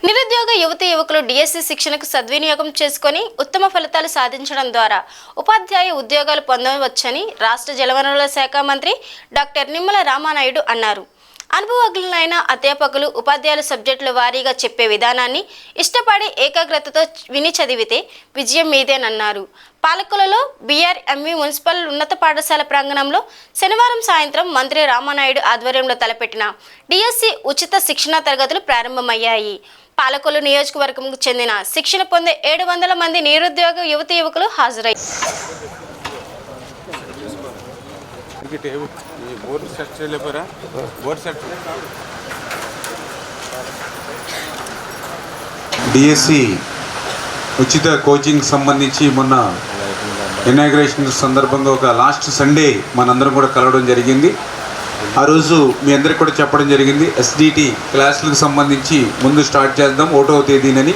నిరుద్యోగ యువతీ యువకులు డిఎస్సి శిక్షణకు సద్వినియోగం చేసుకొని ఉత్తమ ఫలితాలు సాధించడం ద్వారా ఉపాధ్యాయ ఉద్యోగాలు పొందవచ్చని రాష్ట్ర జలవనరుల శాఖ మంత్రి డాక్టర్ నిమ్మల రామానాయుడు అన్నారు. అనుభవజ్ఞులైన అధ్యాపకులు ఉపాధ్యాయుల సబ్జెక్టుల వారీగా చెప్పే విధానాన్ని ఇష్టపడి ఏకాగ్రతతో విని చదివితే విజయం మీదేనన్నారు. పాలకులలో బీఆర్ఎంవి మున్సిపల్ ఉన్నత పాఠశాల ప్రాంగణంలో శనివారం సాయంత్రం మంత్రి రామానాయుడు ఆధ్వర్యంలో తలపెట్టిన డిఎస్సి ఉచిత శిక్షణా తరగతులు ప్రారంభమయ్యాయి. పాలకొల్లు నియోజకవర్గంకు చెందిన శిక్షణ పొందే 700 మంది నిరుద్యోగ యువతీ యువకులు హాజరయ్యారు. డిఎస్సి ఉచిత కోచింగ్ సంబంధించి మొన్న ఇనాగ్రేషన్ సందర్భంగా ఒక లాస్ట్ సండే మనందరం కూడా కలవడం జరిగింది. ఆ రోజు మీ అందరికి కూడా చెప్పడం జరిగింది, ఎస్డిటి క్లాసులకు సంబంధించి ముందు స్టార్ట్ చేద్దాం 1వ తేదీనని.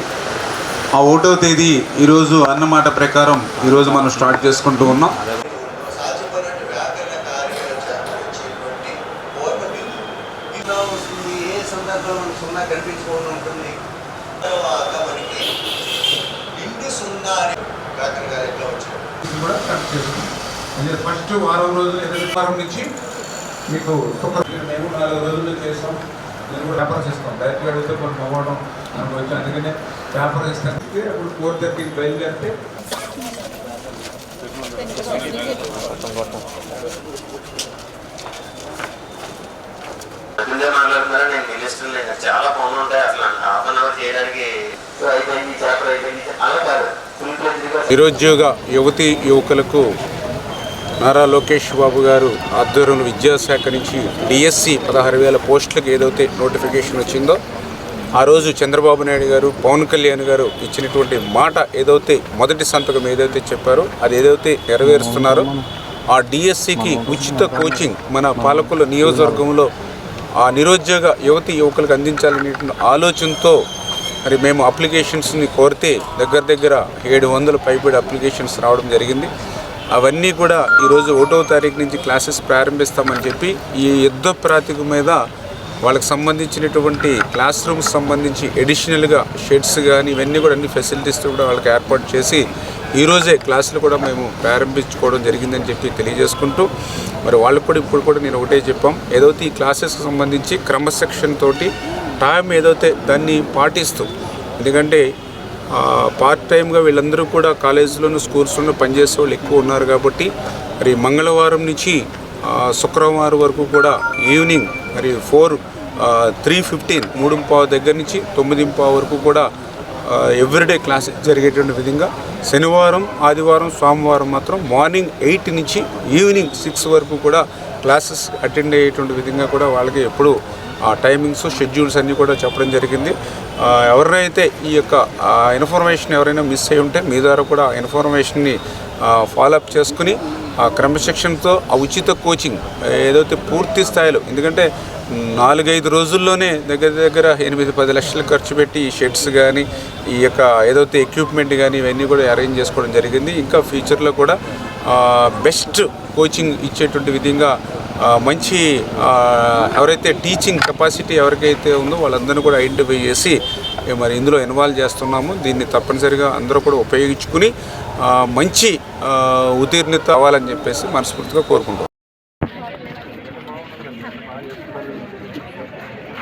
ఆ 1వ తేదీ ఈరోజు అన్నమాట ప్రకారం ఈరోజు మనం స్టార్ట్ చేసుకుంటూ ఉన్నాం. ఫస్ట్ వారం రోజులు వారం నుంచి మీకు మేము 4 రోజుల్లో చేస్తాం. నేను కూడా పేపర్స్ ఇస్తాం, డైరెక్ట్గా అడిగితే కొంచెం అవ్వడం అనుకోవచ్చు. అందుకనే పేపర్ ఇస్తాను. అప్పుడు 4:30కి బయలుదేరితే మాట్లాడుతున్నారా? నేను నిలిస్తాను లేదు, చాలా పనులు ఉంటాయి. అసలు ½ అవర్ చేయడానికి అయిపోయింది, చేపలు అయిపోయింది, అలా కాదు. నిరుద్యోగ యువతీ యువకులకు నారా లోకేష్ బాబు గారు ఆధ్వర్యంలో విద్యాశాఖ నుంచి డిఎస్సి 16,000 పోస్టులకు ఏదైతే నోటిఫికేషన్ వచ్చిందో ఆ రోజు చంద్రబాబు నాయుడు గారు, పవన్ కళ్యాణ్ గారు ఇచ్చినటువంటి మాట ఏదైతే మొదటి సంతకం ఏదైతే చెప్పారో అది ఏదైతే నెరవేరుస్తున్నారో ఆ డిఎస్సికి ఉచిత కోచింగ్ మన పాలకొల్లు నియోజకవర్గంలో ఆ నిరుద్యోగ యువతీ యువకులకు అందించాలనే ఆలోచనతో మరి మేము అప్లికేషన్స్ని కోరితే దగ్గర 700 పైబడి అప్లికేషన్స్ రావడం జరిగింది. అవన్నీ కూడా ఈరోజు 1వ తారీఖు నుంచి క్లాసెస్ ప్రారంభిస్తామని చెప్పి ఈ యుద్ధ ప్రాతిపదిక మీద వాళ్ళకి సంబంధించినటువంటి క్లాస్ రూమ్స్ సంబంధించి ఎడిషనల్గా షెడ్స్ కానీ ఇవన్నీ కూడా అన్ని ఫెసిలిటీస్ కూడా వాళ్ళకి ఏర్పాటు చేసి ఈరోజే క్లాసులు కూడా మేము ప్రారంభించుకోవడం జరిగిందని చెప్పి తెలియజేసుకుంటూ మరి వాళ్ళకు కూడా ఇప్పుడు కూడా నేను ఒకటే చెప్పాం, ఏదైతే ఈ క్లాసెస్కి సంబంధించి క్రమశిక్షణ తోటి టైం ఏదైతే దాన్ని పాటిస్తూ, ఎందుకంటే పార్ట్ టైమ్గా వీళ్ళందరూ కూడా కాలేజీలోనూ స్కూల్స్లోనూ పనిచేసే వాళ్ళు ఎక్కువ ఉన్నారు కాబట్టి మరి మంగళవారం నుంచి శుక్రవారం వరకు కూడా ఈవినింగ్ మరి 3:15 3:15 దగ్గర నుంచి 9:15 వరకు కూడా ఎవ్రీడే క్లాసెస్ జరిగేటువంటి విధంగా శనివారం, ఆదివారం, సోమవారం మాత్రం మార్నింగ్ 8 నుంచి ఈవినింగ్ 6 వరకు కూడా క్లాసెస్ అటెండ్ అయ్యేటువంటి విధంగా కూడా వాళ్ళకి ఎప్పుడు ఆ టైమింగ్స్ షెడ్యూల్స్ అన్నీ కూడా చెప్పడం జరిగింది. ఎవరైతే ఈ యొక్క ఇన్ఫర్మేషన్ ఎవరైనా మిస్ అయి ఉంటే మీ ద్వారా కూడా ఇన్ఫర్మేషన్ని ఫాలోఅప్ చేసుకుని ఆ క్రమశిక్షణతో ఆ ఉచిత కోచింగ్ ఏదైతే పూర్తి స్థాయిలో, ఎందుకంటే 4-5 రోజుల్లోనే దగ్గర 8-10 లక్షలు ఖర్చు పెట్టి ఈ షెడ్స్ కానీ ఈ యొక్క ఏదైతే ఎక్విప్మెంట్ కానీ ఇవన్నీ కూడా అరేంజ్ చేసుకోవడం జరిగింది. ఇంకా ఫ్యూచర్లో కూడా బెస్ట్ కోచింగ్ ఇచ్చేటువంటి విధంగా మంచి ఎవరైతే టీచింగ్ కెపాసిటీ ఎవరికైతే ఉందో వాళ్ళందరినీ కూడా ఐడెంటిఫై చేసి మరి ఇందులో ఇన్వాల్వ్ చేస్తున్నాము. దీన్ని తప్పనిసరిగా అందరూ కూడా ఉపయోగించుకుని మంచి ఉత్తీర్ణత అవ్వాలని చెప్పేసి మనస్ఫూర్తిగా కోరుకుంటున్నాం.